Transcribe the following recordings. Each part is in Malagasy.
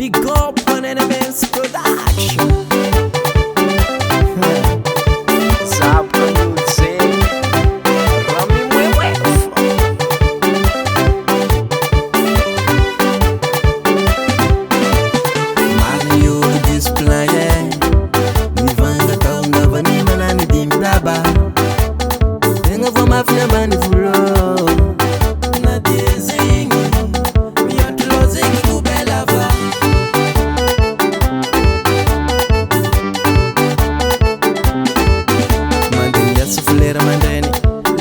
Big up on NMS Production. Zappa Nuzzi, Rami Mwewef. Mario display, nivanga kaunga vani manani dimdaba. Tenga vwa mafia mani fulo. Na dezingi, miyotulo zingi kubela va. Mandeni ya sufulera mandeni.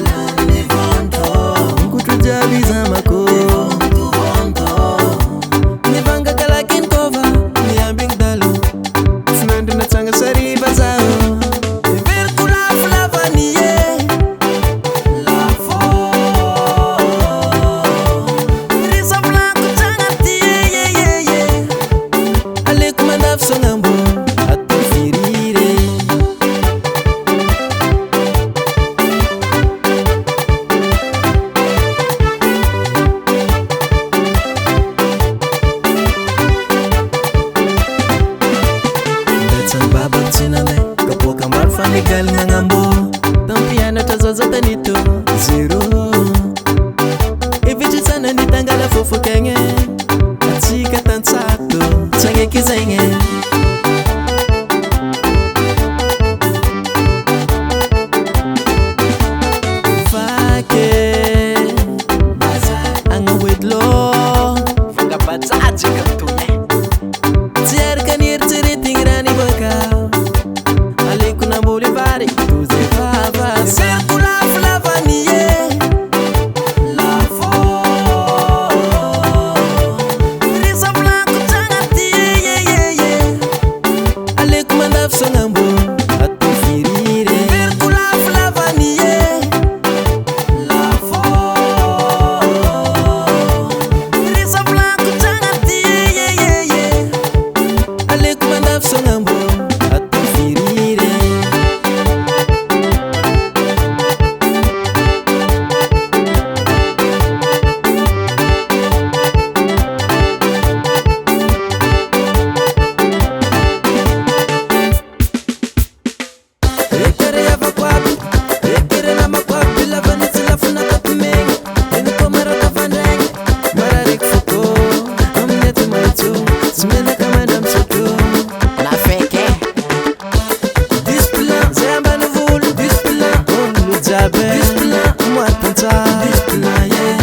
Lani vonto, nkutujabiza mako. Nivanga kalakin kova, niambing dalo. Funandi na tanga sari bazao. Virkula flava niye. Lafo. Risa blanco tanga tiye ye ye. Ale kumandaf songambo, atofirire. Betsan babak sinane, kapoka marfani gal nangambo. Tampiana tazoza tanito, zero. Evichi sana nitangala fufu kenge. Atika tansato, change kizenge. Fake, anga wedlo. Fanga bazaji kaptune. Tiar kanir tiri tingrani baka. Ali kuna bolivari, tuze fava. Circula flava niye. Lafo. Risa blanco tanga tiye ye ye. Ale kumandaf songambo, atofirire. Circula flava niye. Lafo. Risa blanco tanga tiye ye ye. Ale kumandaf songambo, atofirire. Ekere ya vakwabi, ekere na makwabi. Lava nitsila funa kapimeng. Ene komara kafandeng. Mararik fuko, amnete maitu. Simene kamana msoto. Na feke. Displa, zamba nuvulu. Displa, onlu jabe. Displa, mwatanta. Displa, yeah.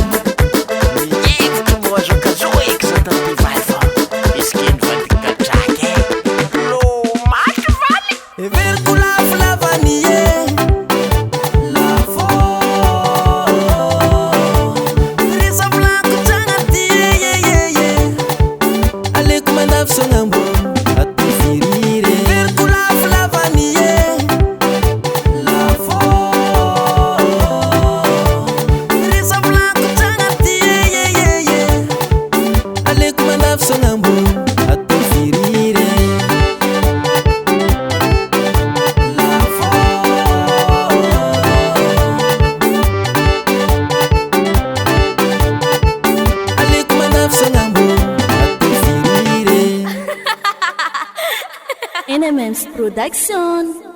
Jeito mojo kazoe que você tanto vai falar. Esquino vai ter que jaque. Lo macho vale. Virkula flava niye. Lafo. Risa blanco tanga tiye ye ye ye. Ale kumandaf songambo, atofirire. Virkula flava niye. Lafo. Risa blanco tanga tiye ye ye ye. Ale kumandaf songambo, atofirire. Lafo. Ale kumandaf songambo, atofirire. NMS Production.